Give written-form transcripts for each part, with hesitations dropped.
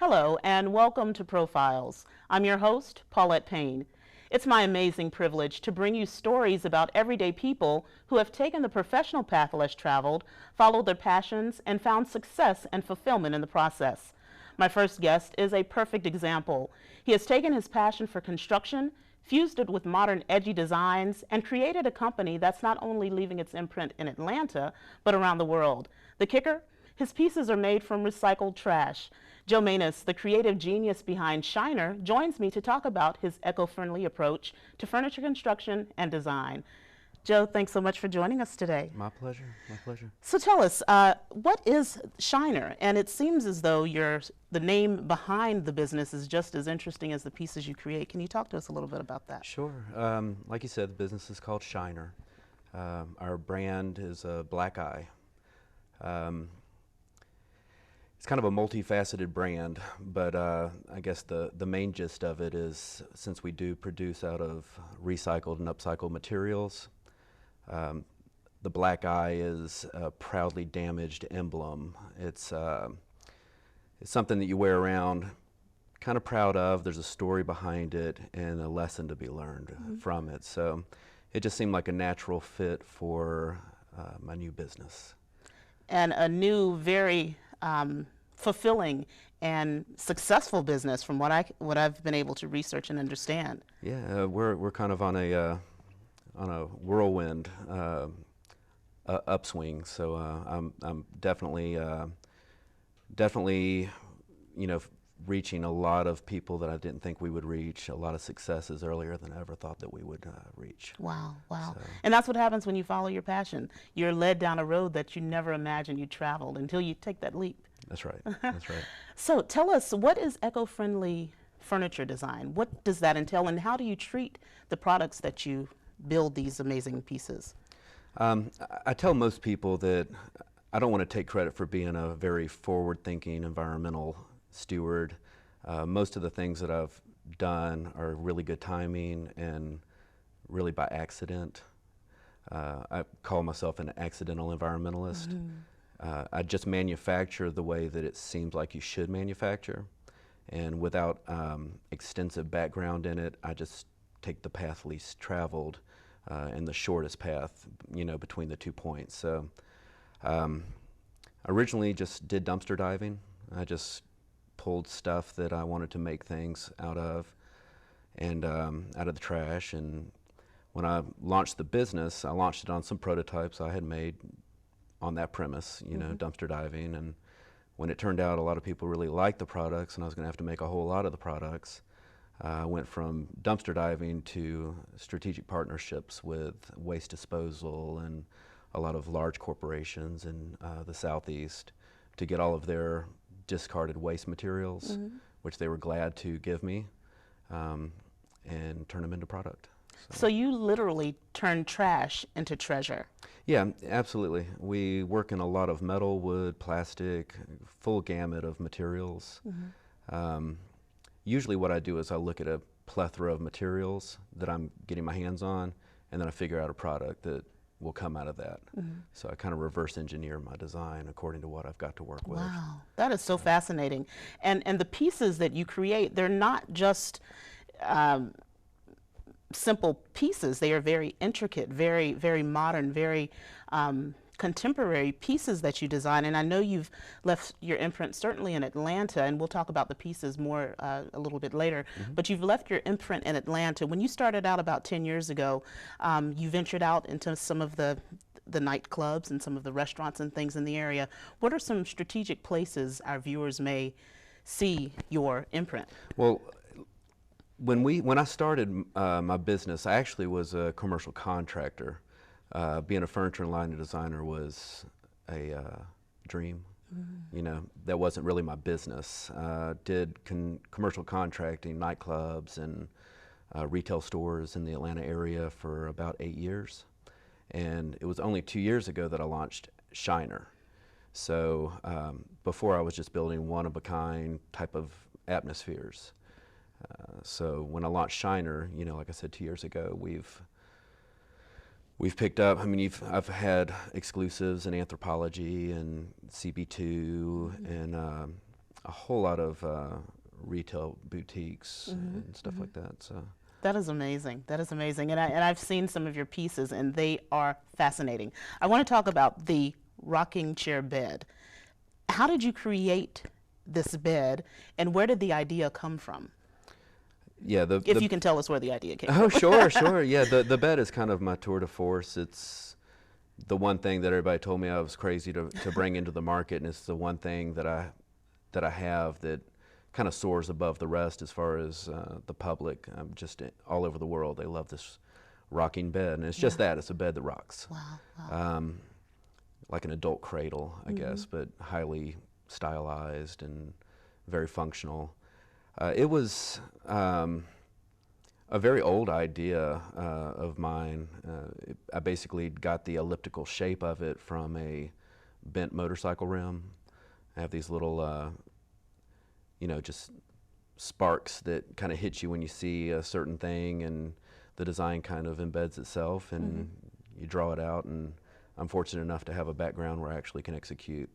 Hello and welcome to Profiles. I'm your host, Paulette Payne. It's my amazing privilege to bring you stories about everyday people who have taken the professional path less traveled, followed their passions, and found success and fulfillment in the process. My first guest is a perfect example. He has taken his passion for construction, fused it with modern edgy designs, and created a company that's not only leaving its imprint in Atlanta, but around the world. The kicker? His pieces are made from recycled trash. Joe Manus, the creative genius behind Shiner, joins me to talk about his eco-friendly approach to furniture construction and design. Joe, thanks so much for joining us today. My pleasure, my pleasure. So tell us, what is Shiner? And it seems as though the name behind the business is just as interesting as the pieces you create. Can you talk to us a little bit about that? Sure. Like you said, the business is called Shiner. Our brand is a black eye. It's kind of a multifaceted brand, but I guess the main gist of it is, since we do produce out of recycled and upcycled materials, the black eye is a proudly damaged emblem. It's something that you wear around, kind of proud of. There's a story behind it and a lesson to be learned from it. So it just seemed like a natural fit for my new business. And a new, very fulfilling and successful business, from what I've been able to research and understand. Yeah, we're kind of on a whirlwind upswing. So I'm definitely reaching a lot of people that I didn't think we would reach. A lot of successes earlier than I ever thought that we would reach. Wow, wow. So. And that's what happens when you follow your passion. You're led down a road that you never imagined you traveled until you take that leap. That's right, that's right. So tell us, what is eco-friendly furniture design? What does that entail, and how do you treat the products that you build these amazing pieces? I tell most people that I don't want to take credit for being a very forward-thinking environmental steward. Most of the things that I've done are really good timing and really by accident. I call myself an accidental environmentalist. Mm-hmm. I just manufacture the way that it seems like you should manufacture, and without extensive background in it, I just take the path least traveled and the shortest path, between the 2 points. So originally just did dumpster diving. I just pulled stuff that I wanted to make things out of, and out of the trash. And when I launched the business, I launched it on some prototypes I had made on that premise, dumpster diving. And when it turned out a lot of people really liked the products and I was going to have to make a whole lot of the products, I went from dumpster diving to strategic partnerships with waste disposal and a lot of large corporations in the Southeast to get all of their discarded waste materials, which they were glad to give me, and turn them into product. So you literally turn trash into treasure. Yeah, absolutely. We work in a lot of metal, wood, plastic, full gamut of materials. Usually what I do is I look at a plethora of materials that I'm getting my hands on, and then I figure out a product that will come out of that. So I kind of reverse engineer my design according to what I've got to work with. Wow, that is so fascinating. And the pieces that you create, they're not just simple pieces. They are very intricate, very, very modern, very contemporary pieces that you design. And I know you've left your imprint certainly in Atlanta, and we'll talk about the pieces more a little bit later, but you've left your imprint in Atlanta. When you started out about 10 years ago, you ventured out into some of the nightclubs and some of the restaurants and things in the area. What are some strategic places our viewers may see your imprint? Well, when I started my business, I actually was a commercial contractor. Being a furniture and lighting designer was a dream. That wasn't really my business. Did commercial contracting, nightclubs, and retail stores in the Atlanta area for about 8 years. And it was only 2 years ago that I launched Shiner. So before I was just building one-of-a-kind type of atmospheres. So when I launched Shiner, like I said, 2 years ago, we've picked up. I've had exclusives in Anthropologie and CB2 and a whole lot of retail boutiques and stuff like that. So That is amazing. That is amazing. And I've seen some of your pieces, and they are fascinating. I want to talk about the rocking chair bed. How did you create this bed, and where did the idea come from? yeah, If you can tell us where the idea came oh from. sure, sure. Yeah, the bed is kind of my tour de force. It's the one thing that everybody told me I was crazy to bring into the market, and it's the one thing that I have that kind of soars above the rest as far as the public. Just all over the world, they love this rocking bed, and it's just that, it's a bed that rocks. Wow. Wow. Like an adult cradle, I guess, but highly stylized and very functional. It was a very old idea of mine. I basically got the elliptical shape of it from a bent motorcycle rim. I have these little, just sparks that kind of hit you when you see a certain thing, and the design kind of embeds itself, and you draw it out. And I'm fortunate enough to have a background where I actually can execute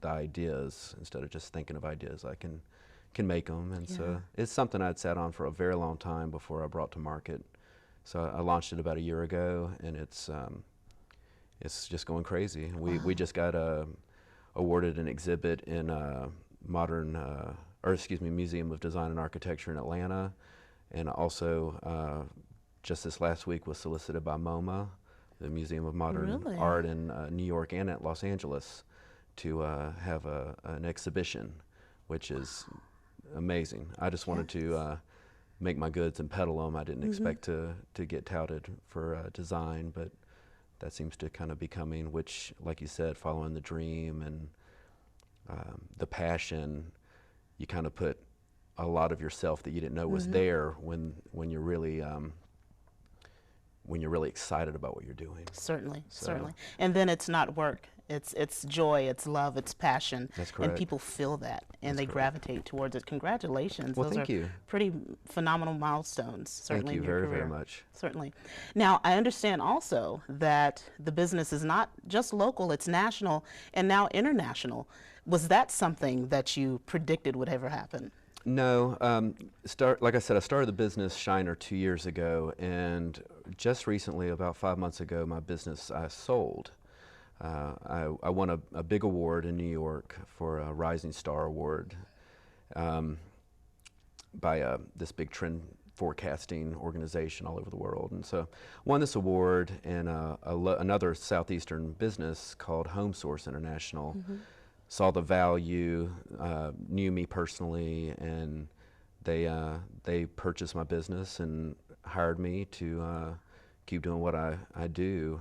the ideas instead of just thinking of ideas. I can make them, and so it's something I'd sat on for a very long time before I brought to market. So I launched it about a year ago, and it's just going crazy. We just got awarded an exhibit in Museum of Design and Architecture in Atlanta, and also just this last week was solicited by MoMA, the Museum of Modern Art in New York and at Los Angeles, to have an exhibition, which is amazing. I just wanted to make my goods and peddle them. I didn't expect to get touted for design, but that seems to kind of be coming, which, like you said, following the dream and the passion, you kind of put a lot of yourself that you didn't know was there when you're really excited about what you're doing. Certainly, certainly. And then it's not work. It's joy, it's love, it's passion. That's correct. And people feel that, and they gravitate towards it. Congratulations. Well, Those thank are you. pretty phenomenal milestones, certainly Thank you in your very, career. very much. Certainly. Now, I understand also that the business is not just local, it's national and now international. Was that something that you predicted would ever happen? No, like I said, I started the business Shiner 2 years ago, and just recently, about 5 months ago, my business I sold. I won a big award in New York for a Rising Star Award by this big trend forecasting organization all over the world, and so won this award. And another southeastern business called Home Source International saw the value, knew me personally, and they purchased my business and hired me to keep doing what I do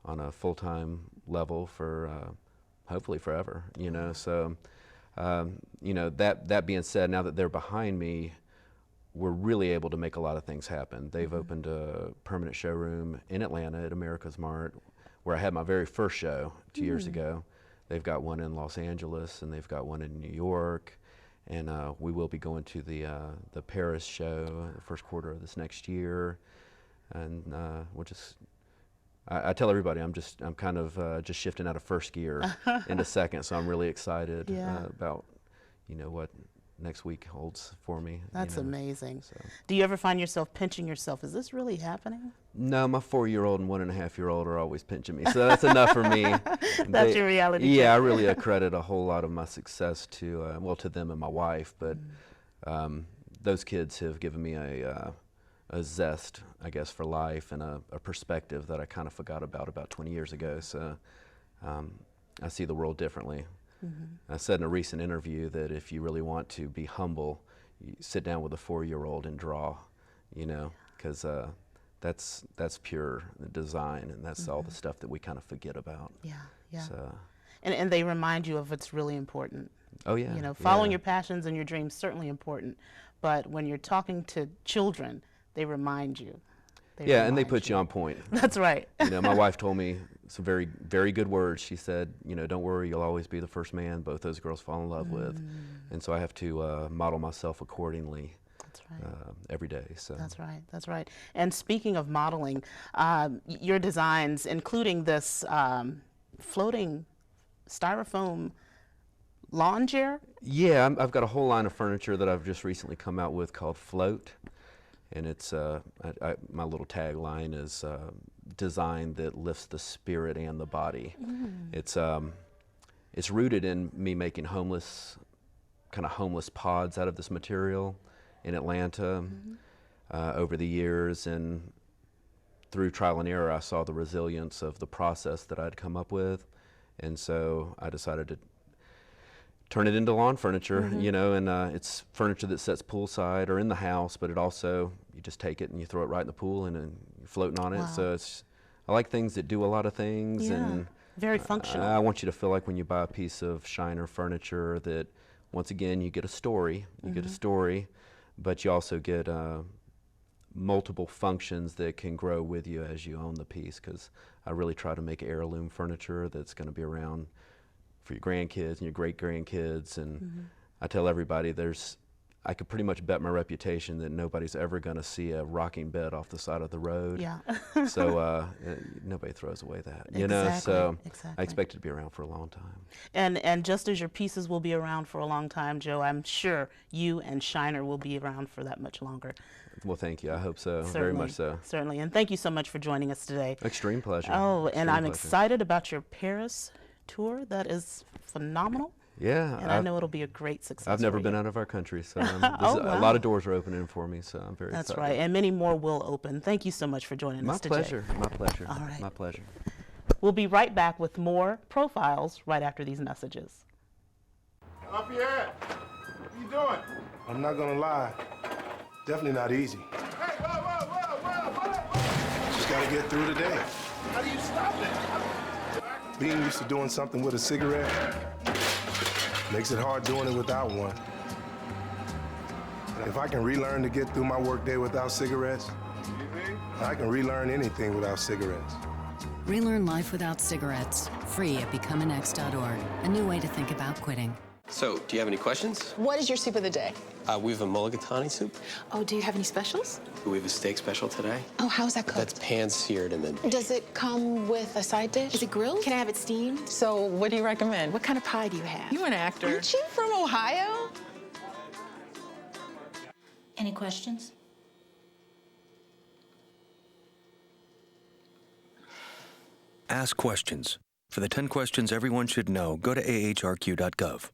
on a full-time level for hopefully forever. So that being said, now that they're behind me, we're really able to make a lot of things happen. They've opened a permanent showroom in Atlanta at America's Mart, where I had my very first show 2 years ago. They've got one in Los Angeles, and they've got one in New York, and we will be going to the Paris show the first quarter of this next year, and we'll just. I tell everybody I'm kind of just shifting out of first gear into second, so I'm really excited about what next week holds for me. That's amazing. So. Do you ever find yourself pinching yourself? Is this really happening? No, my 4-year-old and 1.5-year-old are always pinching me, so that's enough for me. That's your reality check. Yeah, I really accredit a whole lot of my success to to them and my wife, but those kids have given me a zest, I guess, for life, and a perspective that I kind of forgot about 20 years ago. So I see the world differently. I said in a recent interview that if you really want to be humble, you sit down with a 4-year-old and draw, because that's pure design, and that's all the stuff that we kind of forget about. Yeah, yeah. So. And they remind you of what's really important. Oh yeah. Following your passions and your dreams, certainly important, but when you're talking to children, they remind you. And they put you on point. That's right. My wife told me some very, very good words. She said, don't worry, you'll always be the first man both those girls fall in love with. And so I have to model myself accordingly. That's right. Every day. So. That's right. That's right. And speaking of modeling, your designs, including this floating styrofoam lawn chair? Yeah, I've got a whole line of furniture that I've just recently come out with called Float, and it's my little tagline is design that lifts the spirit and the body. It's rooted in me making homeless pods out of this material in Atlanta over the years, and through trial and error I saw the resilience of the process that I'd come up with, and so I decided to turn it into lawn furniture, you know, and it's furniture that sits poolside or in the house, but it also, you just take it and you throw it right in the pool and then you're floating on it. So I like things that do a lot of things, and very functional. I want you to feel like when you buy a piece of Shiner furniture that, once again, you get a story, but you also get multiple functions that can grow with you as you own the piece, because I really try to make heirloom furniture that's going to be around for your grandkids and your great-grandkids, and I tell everybody I could pretty much bet my reputation that nobody's ever going to see a rocking bed off the side of the road. So nobody throws away that, you know. So I expect it to be around for a long time. And just as your pieces will be around for a long time, Joe, I'm sure you and Shiner will be around for that much longer. Well, thank you. I hope so. Certainly, very much so. Certainly, and thank you so much for joining us today. Extreme pleasure. Oh, Extreme and I'm pleasure. excited about your Paris tour. That is phenomenal. Yeah, and I know it'll be a great success. I've never been out of our country, so a lot of doors are opening for me, so I'm very excited. That's right, and many more will open. Thank you so much for joining us today. My pleasure, my pleasure. All right. My pleasure. We'll be right back with more profiles right after these messages. Lafayette, what you doing? I'm not gonna lie, definitely not easy. Hey, whoa. Just gotta get through the day. How do you stop it? Being used to doing something with a cigarette makes it hard doing it without one. If I can relearn to get through my workday without cigarettes, I can relearn anything without cigarettes. Relearn life without cigarettes. Free at becomeanex.org. A new way to think about quitting. So, do you have any questions? What is your soup of the day? We have a mulligatawny soup. Oh, do you have any specials? We have a steak special today. Oh, how's that cooked? That's pan-seared and then... Does it come with a side dish? Is it grilled? Can I have it steamed? So, what do you recommend? What kind of pie do you have? You're an actor. Aren't you from Ohio? Any questions? Ask questions. For the 10 questions everyone should know, go to ahrq.gov.